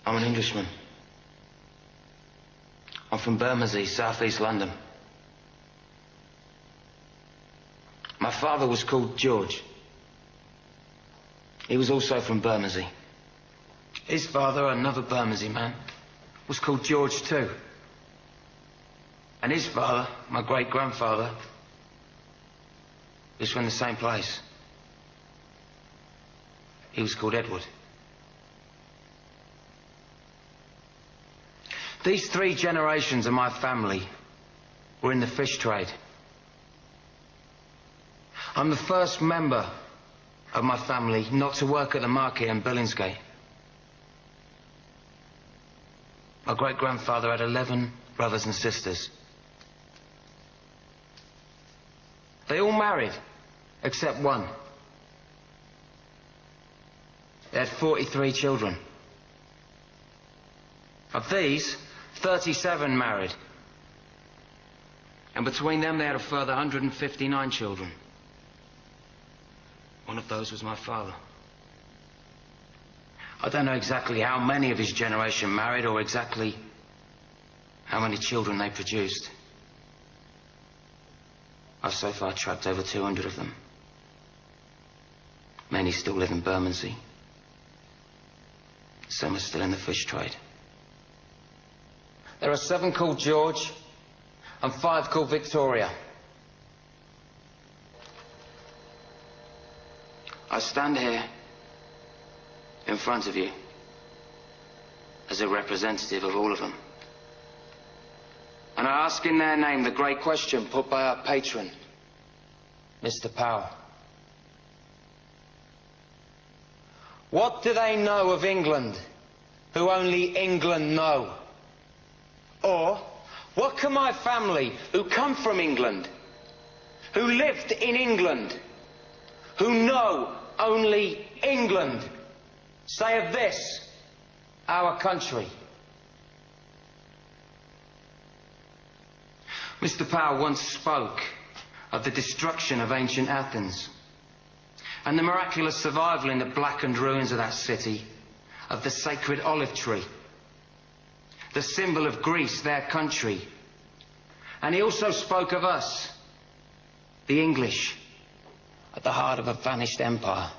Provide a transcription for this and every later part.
I'm an Englishman. I'm from Bermondsey, southeast London. My father was called George. He was also from Bermondsey. His father, another Bermondsey man, was called George too. And his father, my great-grandfather, was from the same place. He was called Edward. These 3 generations of my family were in the fish trade. I'm the first member of my family not to work at the market in Billingsgate. My great-grandfather had 11 brothers and sisters. They all married, except one. They had 43 children. Of these, 37 married. And between them, they had a further 159 children. One of those was my father. I don't know exactly how many of his generation married or exactly how many children they produced. I've so far tracked over 200 of them. Many still live in Bermondsey. Some are still in the fish trade. There are 7 called George and 5 called Victoria. I stand here in front of you as a representative of all of them. And I ask in their name the great question put by our patron, Mr. Power. What do they know of England who only England know? Or, what can my family who come from England, who lived in England, who know only England, say of this, our country? Mr. Power once spoke of the destruction of ancient Athens and the miraculous survival in the blackened ruins of that city of the sacred olive tree, the symbol of Greece, their country. And he also spoke of us, the English, at the heart of a vanished empire,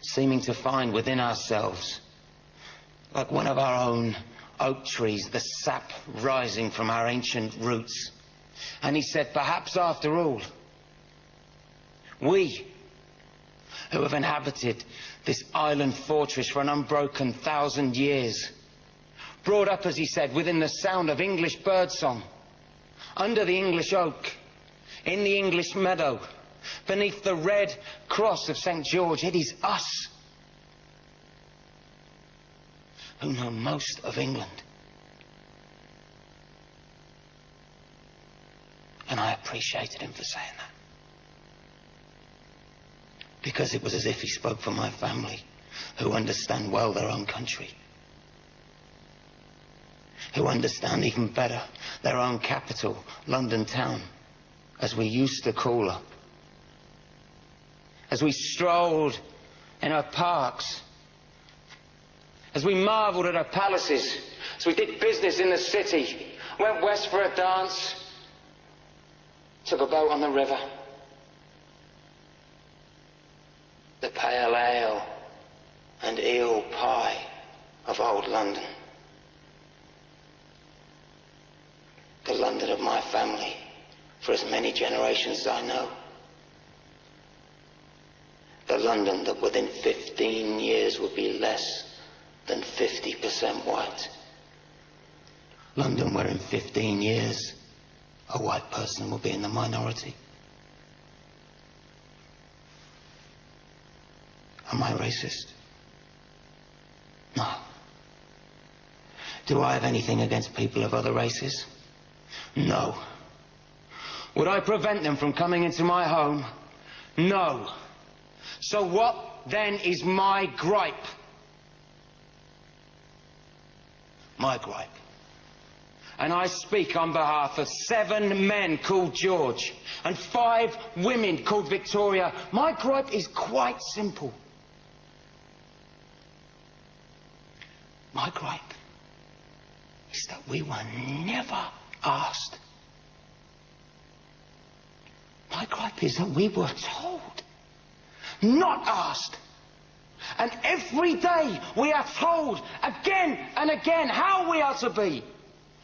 seeming to find within ourselves, like one of our own oak trees, the sap rising from our ancient roots. And he said, perhaps after all, we, who have inhabited this island fortress for an unbroken 1,000 years, brought up, as he said, within the sound of English birdsong, under the English oak, in the English meadow, beneath the red cross of St. George, it is us who know most of England. And I appreciated him for saying that. Because it was as if he spoke for my family, who understand well their own country. Who understand even better their own capital, London town, as we used to call her. As we strolled in her parks, as we marvelled at her palaces, as we did business in the city, went west for a dance, took a boat on the river. The pale ale and eel pie of old London. The London of my family, for as many generations as I know. The London that within 15 years would be less than 50% white. London where in 15 years a white person will be in the minority. Am I racist? No. Do I have anything against people of other races? No. Would I prevent them from coming into my home? No. So what then is my gripe? My gripe. And I speak on behalf of 7 men called George and 5 women called Victoria. My gripe is quite simple. My My gripe is that we were never asked. My gripe is that we were told, not asked. And every day we are told again and again how we are to be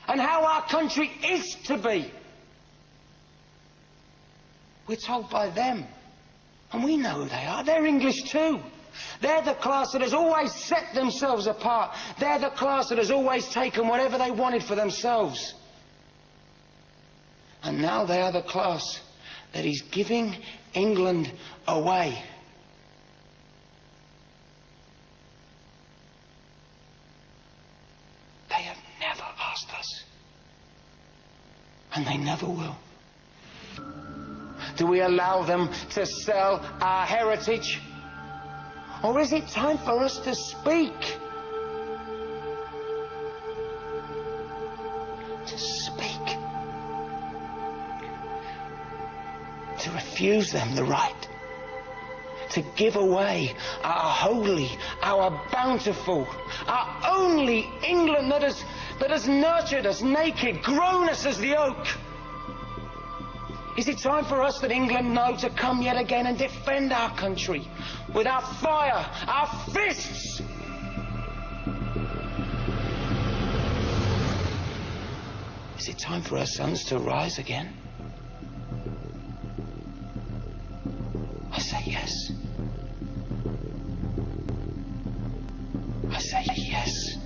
and how our country is to be. We're told by them, and we know who they are. They're English too. They're the class that has always set themselves apart. They're the class that has always taken whatever they wanted for themselves. And now they are the class that is giving England away. They have never asked us. And they never will. Do we allow them to sell our heritage? Or is it time for us to speak? To speak. To refuse them the right to give away our holy, our bountiful, our only England that has nurtured us naked, grown us as the oak. Is it time for us that England know to come yet again and defend our country with our fire, our fists? Is it time for our sons to rise again? I say yes. I say yes.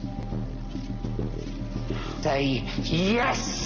Say yes.